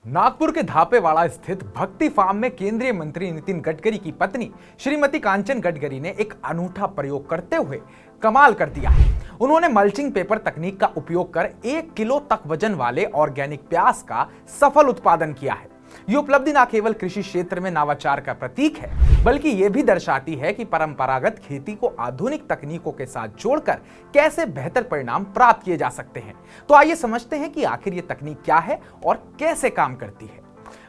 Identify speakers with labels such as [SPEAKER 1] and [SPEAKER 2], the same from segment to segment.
[SPEAKER 1] नागपुर के धापेवाड़ा स्थित भक्ति फार्म में केंद्रीय मंत्री नितिन गडकरी की पत्नी श्रीमती कांचन गडकरी ने एक अनूठा प्रयोग करते हुए कमाल कर दिया है। उन्होंने मल्चिंग पेपर तकनीक का उपयोग कर 1 किलो तक वजन वाले ऑर्गेनिक प्याज का सफल उत्पादन किया है। ये उपलब्धि न केवल कृषि क्षेत्र में नवाचार का प्रतीक है, बल्कि ये भी दर्शाती है कि परंपरागत खेती को आधुनिक तकनीकों के साथ जोड़कर कैसे बेहतर परिणाम प्राप्त किए जा सकते हैं। तो आइए समझते हैं कि आखिर ये तकनीक क्या है और कैसे काम करती है।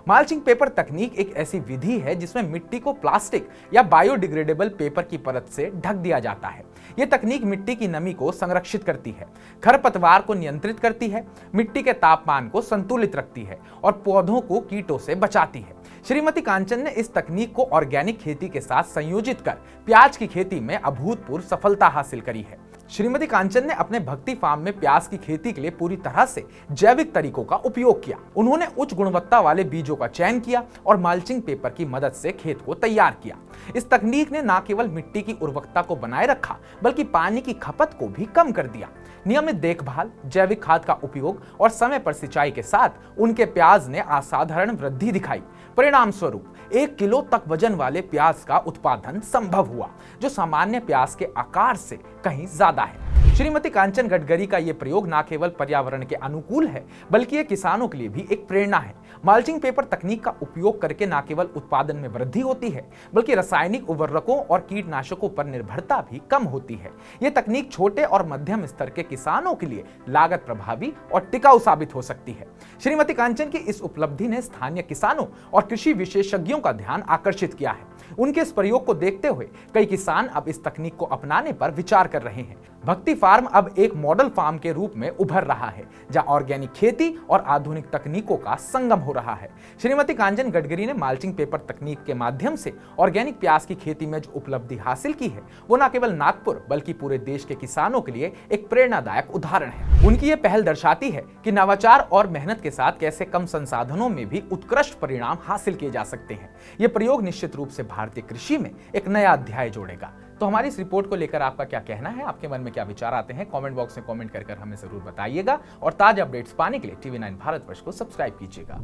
[SPEAKER 1] मल्चिंग पेपर तकनीक एक ऐसी विधि है जिसमें मिट्टी को प्लास्टिक या बायोडिग्रेडेबल पेपर की परत से ढक दिया जाता है। यह तकनीक मिट्टी की नमी को संरक्षित करती है, खरपतवार को नियंत्रित करती है, मिट्टी के तापमान को संतुलित रखती है और पौधों को कीटों से बचाती है। श्रीमती कांचन ने इस तकनीक को ऑर्गेनिक खेती के साथ संयोजित कर प्याज की खेती में अभूतपूर्व सफलता हासिल करी है। श्रीमती कांचन ने अपने भक्ति फार्म में प्याज की खेती के लिए पूरी तरह से जैविक तरीकों का उपयोग किया। उन्होंने उच्च गुणवत्ता वाले बीजों का चयन किया और मल्चिंग पेपर की मदद से खेत को तैयार किया। इस तकनीक ने न केवल मिट्टी की उर्वरकता को बनाए रखा, बल्कि पानी की खपत को भी कम कर दिया। नियमित देखभाल, जैविक खाद का उपयोग और समय पर सिंचाई के साथ उनके प्याज ने असाधारण वृद्धि दिखाई। परिणाम स्वरूप 1 किलो तक वजन वाले प्याज का उत्पादन संभव हुआ, जो सामान्य प्याज के आकार से कहीं ज्यादा है। श्रीमती कांचन गडकरी का यह प्रयोग न केवल पर्यावरण के अनुकूल है, बल्कि यह किसानों के लिए भी एक प्रेरणा है। मल्चिंग पेपर तकनीक का उपयोग करके न केवल उत्पादन में वृद्धि होती है, बल्कि रासायनिक उर्वरकों और कीटनाशकों पर निर्भरता भी कम होती है। यह तकनीक छोटे और मध्यम स्तर के किसानों के लिए लागत प्रभावी और टिकाऊ साबित हो सकती है। श्रीमती कांचन की इस उपलब्धि ने स्थानीय किसानों और कृषि विशेषज्ञों का ध्यान आकर्षित किया है। उनके इस प्रयोग को देखते हुए कई किसान अब इस तकनीक को अपनाने पर विचार कर रहे हैं। भक्ति फार्म अब एक मॉडल फार्म के रूप में उभर रहा है, जहां ऑर्गेनिक खेती और आधुनिक तकनीकों का संगम हो रहा है। श्रीमती कांचन गडकरी ने मल्चिंग पेपर तकनीक के माध्यम से ऑर्गेनिक प्याज की खेती में जो उपलब्धि हासिल की है, वो न केवल नागपुर बल्कि पूरे देश के किसानों के लिए एक प्रेरणादायक उदाहरण है। उनकी ये पहल दर्शाती है कि नवाचार और मेहनत के साथ कैसे कम संसाधनों में भी उत्कृष्ट परिणाम हासिल किए जा सकते हैं। ये प्रयोग निश्चित रूप से भारतीय कृषि में एक नया अध्याय जोड़ेगा। तो हमारी इस रिपोर्ट को लेकर आपका क्या कहना है, आपके मन में क्या विचार आते हैं, कमेंट बॉक्स में कमेंट कर हमें जरूर बताइएगा और ताजा अपडेट्स पाने के लिए TV9 भारतवर्ष को सब्सक्राइब कीजिएगा।